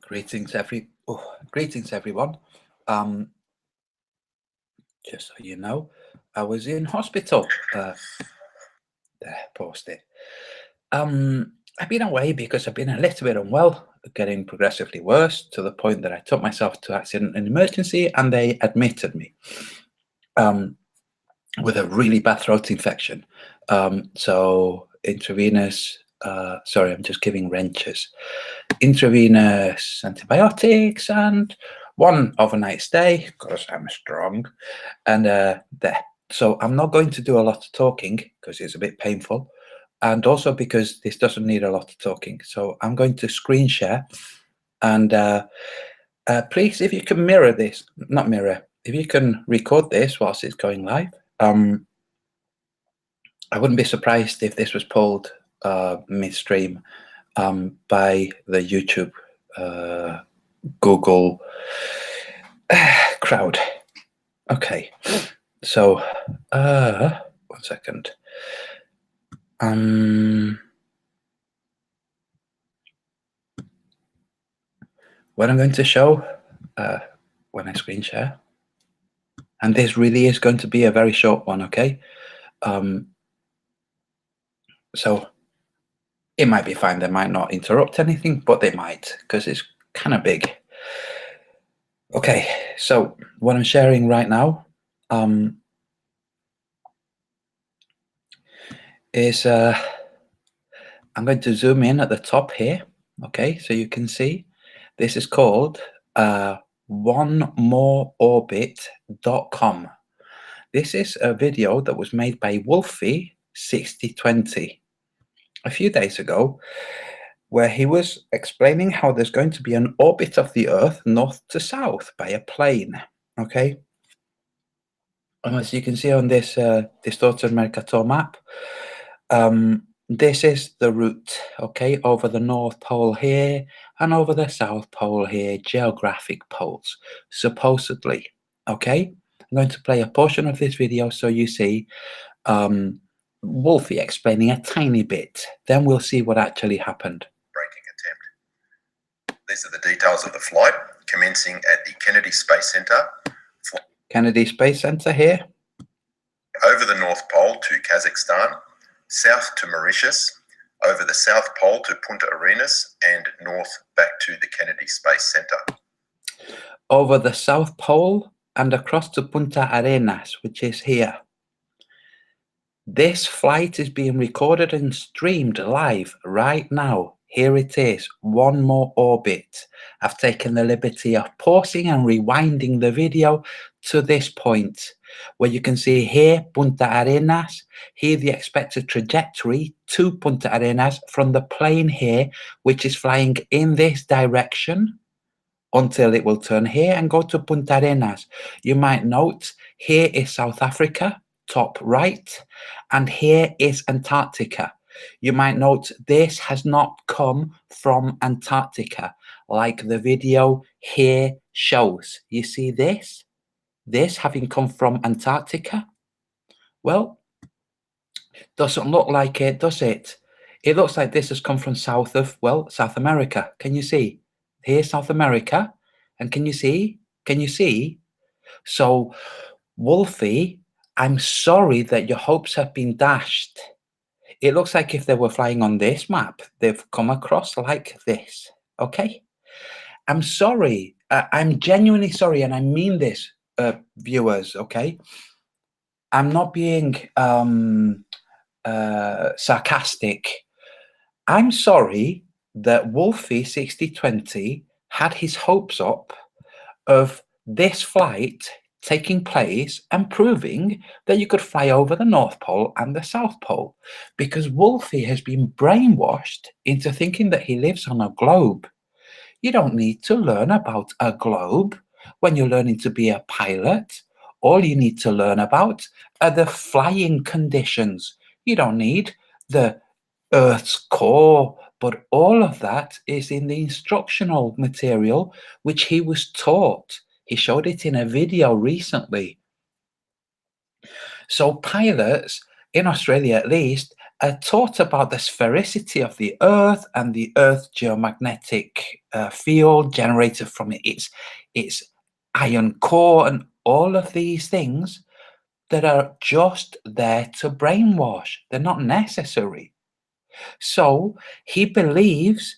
Greetings everyone. Um, just so you know, I was in hospital. There, post it. I've been away because I've been a little bit unwell, getting progressively worse to the point that I took myself to accident and emergency, and they admitted me with a really bad throat infection. So intravenous. Sorry, I'm just giving wrenches. Intravenous antibiotics and one overnight stay because I'm strong, and there. So I'm not going to do a lot of talking because it's a bit painful, and also because this doesn't need a lot of talking. So I'm going to screen share, and please, if you can mirror this, not mirror, if you can record this whilst it's going live. I wouldn't be surprised if this was pulled midstream by the YouTube Google crowd. Okay, so 1 second. What I'm going to show when I screen share, and this really is going to be a very short one, okay? So it might be fine. They might not interrupt anything, but they might because it's kind of big. Okay, so what I'm sharing right now is I'm going to zoom in at the top here. Okay, so you can see this is called onemooreorbit.com. This is a video that was made by Wolfie6020 a few days ago, where he was explaining how there's going to be an orbit of the Earth north to south by a plane. Okay, and as you can see on this distorted Mercator map, this is the route, okay, over the North Pole here and over the South Pole here, geographic poles, supposedly, okay? I'm going to play a portion of this video so you see Wolfie explaining a tiny bit. Then we'll see what actually happened. Braking attempt. These are the details of the flight, commencing at the Kennedy Space Center. Kennedy Space Center here. Over the North Pole to Kazakhstan, south to Mauritius, over the South Pole to Punta Arenas, and north back to the Kennedy Space Center. Over the South Pole and across to Punta Arenas, which is here. This flight is being recorded and streamed live right now. Here it is, one more orbit. I've taken the liberty of pausing and rewinding the video to this point, where you can see here Punta Arenas, here the expected trajectory to Punta Arenas from the plane here, which is flying in this direction until it will turn here and go to Punta Arenas. You might note here is South Africa, top right, and here is Antarctica. You might note this has not come from Antarctica like the video here shows. You see this? This having come from Antarctica? Well, doesn't look like it, does it? It looks like this has come from south of, well, South America. Can you see? Here's South America. And can you see? Can you see? So, Wolfie, I'm sorry that your hopes have been dashed. It looks like if they were flying on this map, they've come across like this. Okay? I'm sorry. I'm genuinely sorry, and I mean this, viewers, okay? I'm not being sarcastic. I'm sorry that Wolfie6020 had his hopes up of this flight taking place and proving that you could fly over the North Pole and the South Pole, because Wolfie has been brainwashed into thinking that he lives on a globe. You don't need to learn about a globe when you're learning to be a pilot. All you need to learn about are the flying conditions. You don't need the Earth's core, but all of that is in the instructional material which he was taught. He showed it in a video recently. So pilots, in Australia at least, taught about the sphericity of the Earth and the Earth's geomagnetic field generated from its iron core and all of these things that are just there to brainwash. They're not necessary. So he believes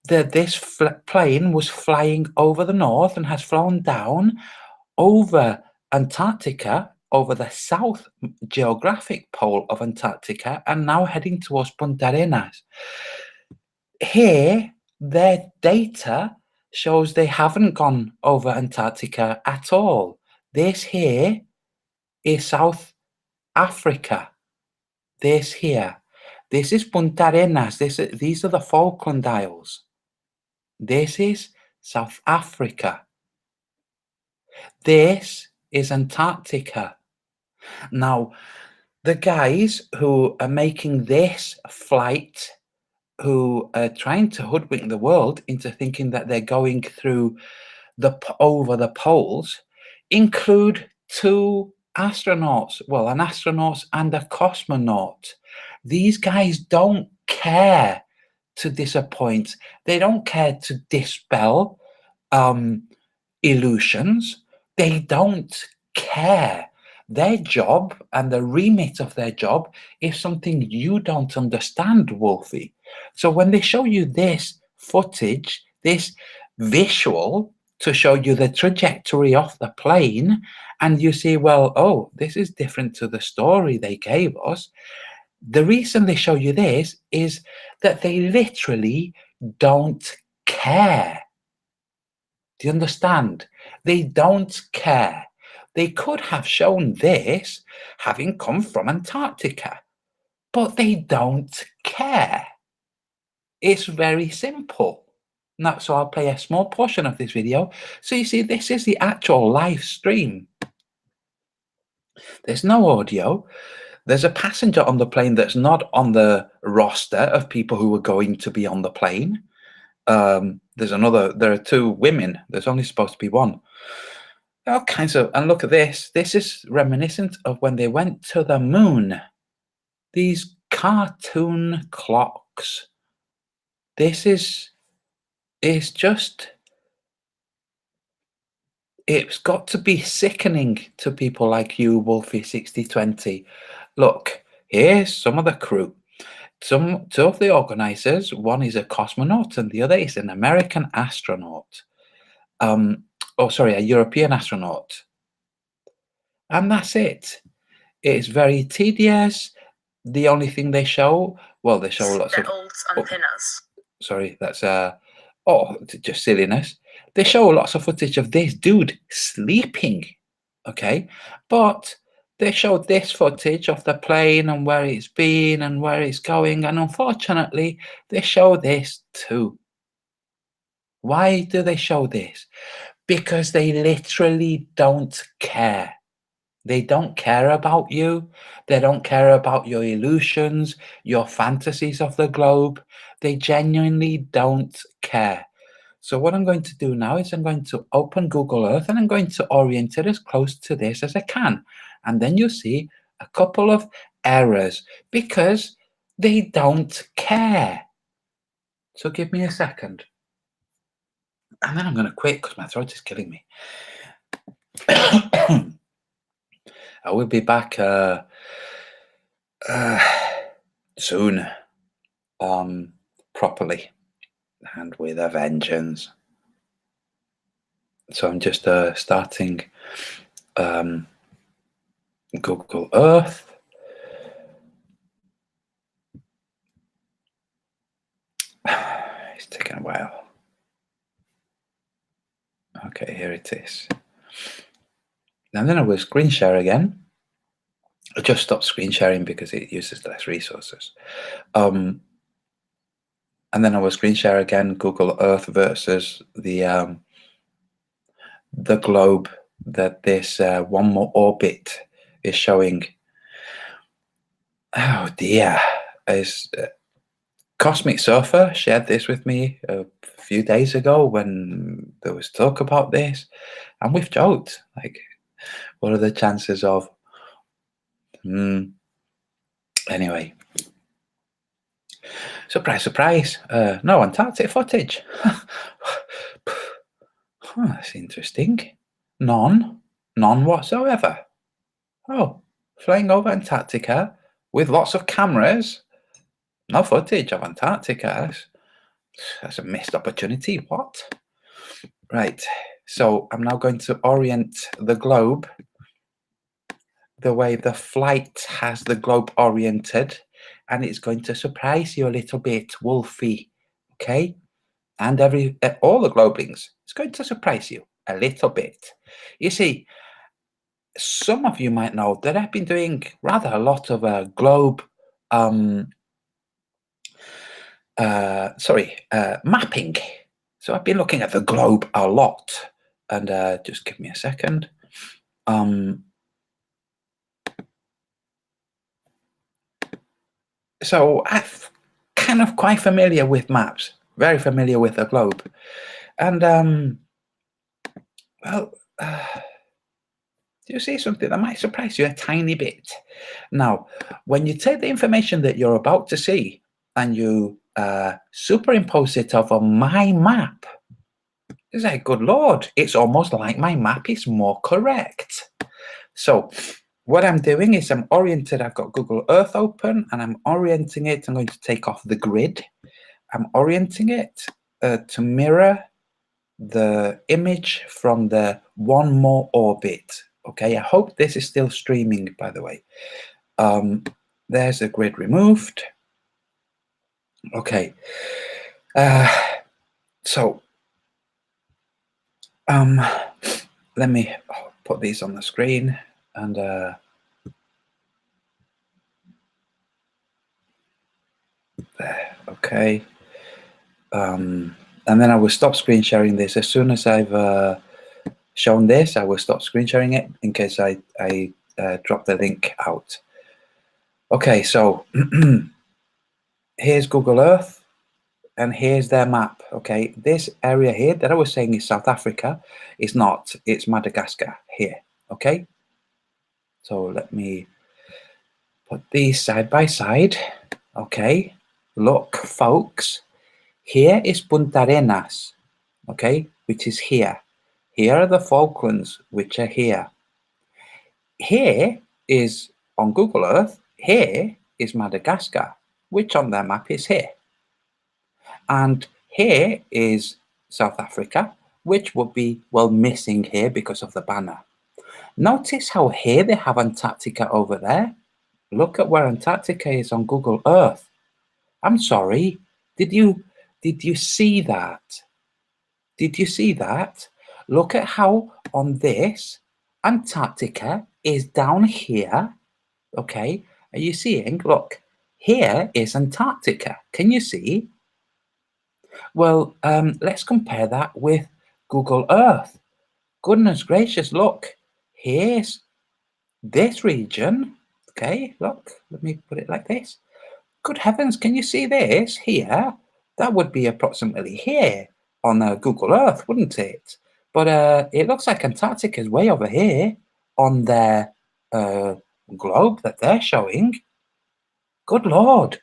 that this plane was flying over the north and has flown down over Antarctica, over the south geographic pole of Antarctica, and now heading towards Punta Arenas. Here, their data shows they haven't gone over Antarctica at all. This here is South Africa. This here. This is Punta Arenas. These are the Falkland Isles. This is South Africa. This is Antarctica. Now, the guys who are making this flight, who are trying to hoodwink the world into thinking that they're going through over the poles, include two astronauts. Well, an astronaut and a cosmonaut. These guys don't care to disappoint. They don't care to dispel illusions. They don't care. Their job and the remit of their job is something you don't understand, Wolfie. So when they show you this footage, this visual to show you the trajectory of the plane, and you see, well, oh, this is different to the story they gave us. The reason they show you this is that they literally don't care. Do you understand? They don't care. They could have shown this having come from Antarctica, but they don't care. It's very simple. Now, so I'll play a small portion of this video. So you see, this is the actual live stream. There's no audio. There's a passenger on the plane that's not on the roster of people who are going to be on the plane. There are two women. There's only supposed to be one. All kinds of, and look at this. This is reminiscent of when they went to the moon. These cartoon clocks. It's got to be sickening to people like you, Wolfie6020. Look, here's some of the crew. Two of the organizers, one is a cosmonaut and the other is an American astronaut. A European astronaut. And that's it. It's very tedious. The only thing they show, well, they show lots of... Sorry, that's just silliness. They show lots of footage of this dude sleeping, okay? But they showed this footage of the plane and where it's been and where it's going, and unfortunately, they show this too. Why do they show this? Because they literally don't care. They don't care about you. They don't care about your illusions, your fantasies of the globe. They genuinely don't care. So what I'm going to do now is I'm going to open Google Earth and I'm going to orient it as close to this as I can. And then you'll see a couple of errors because they don't care. So give me a second. And then I'm going to quit because my throat is killing me. I will be back soon, properly and with a vengeance. So I'm just starting Google Earth. It's taking a while. Okay, here it is. And then I will screen share again. I just stopped screen sharing because it uses less resources. And then I will screen share again, Google Earth versus the globe that this one more orbit is showing. Oh dear. Cosmic Surfer shared this with me a few days ago when there was talk about this, and we've joked, like, what are the chances of... Anyway, Surprise, surprise. No Antarctic footage. That's interesting. None whatsoever. Oh, flying over Antarctica with lots of cameras. No footage of Antarctica. That's a missed opportunity. What? Right. So I'm now going to orient the globe the way the flight has the globe oriented, and it's going to surprise you a little bit, Wolfie. Okay? And all the globings. It's going to surprise you a little bit. You see, some of you might know that I've been doing rather a lot of globe mapping. So I've been looking at the globe a lot. And just give me a second. So I'm kind of quite familiar with maps, very familiar with the globe. And do you see something that might surprise you a tiny bit? Now, when you take the information that you're about to see and you superimpose it over my map, it's like, good Lord, it's almost like my map is more correct. So what I'm doing is I'm oriented. I've got Google Earth open and I'm orienting it. I'm going to take off the grid. I'm orienting it to mirror the image from the one more orbit. Okay, I hope this is still streaming, by the way. There's the grid removed. Okay, so let me put these on the screen and there. Okay, and then I will stop screen sharing this as soon as I've shown this. I will stop screen sharing it in case I drop the link out. Okay, so here's Google Earth and here's their map. Okay, this area here that I was saying is South Africa is not, it's Madagascar here. Okay, so let me put these side by side. Okay, look folks, here is Punta Arenas, okay, which is here. Here are the Falklands, which are here. Here is, on Google Earth, here is Madagascar, which on their map is here. And here is South Africa, which would be, well, missing here because of the banner. Notice how here they have Antarctica over there. Look at where Antarctica is on Google Earth. I'm sorry, did you see that? Did you see that? Look at how on this, Antarctica is down here. Okay, are you seeing? Look, here is Antarctica. Can you see? Well, let's compare that with Google Earth. Goodness gracious, look, here's this region. Okay, look, let me put it like this. Good heavens, can you see this here? That would be approximately here on Google Earth, wouldn't it? But it looks like Antarctica is way over here on their globe that they're showing. Good Lord.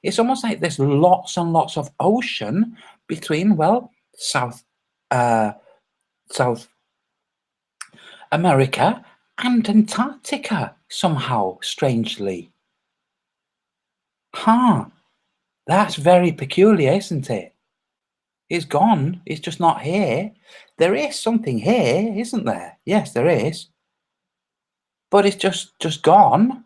It's almost like there's lots and lots of ocean between, well, South America and Antarctica somehow, strangely. Huh. That's very peculiar, isn't it? It's gone. It's just not here. There is something here, isn't there? Yes, there is. But it's just gone.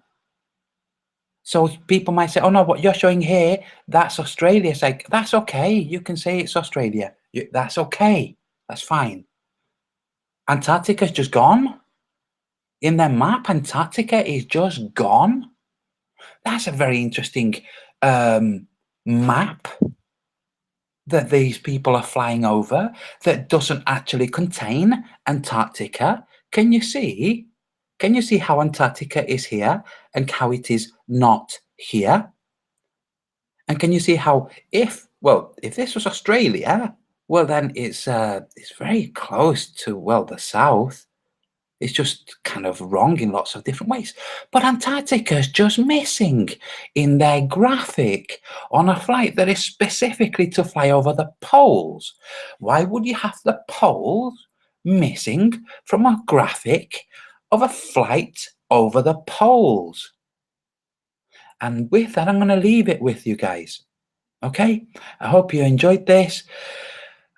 So people might say, oh no, what you're showing here, that's Australia. It's like, that's okay. You can say it's Australia. That's okay. That's fine. Antarctica's just gone. In their map, Antarctica is just gone. That's a very interesting map that these people are flying over that doesn't actually contain Antarctica. Can you see? Can you see how Antarctica is here and how it is not here? And can you see how if this was Australia, well then it's very close to, well, the south. It's just kind of wrong in lots of different ways. But Antarctica's just missing in their graphic on a flight that is specifically to fly over the poles. Why would you have the poles missing from a graphic of a flight over the poles? And with that, I'm going to leave it with you guys. Okay? I hope you enjoyed this.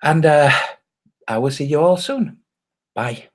And I will see you all soon. Bye.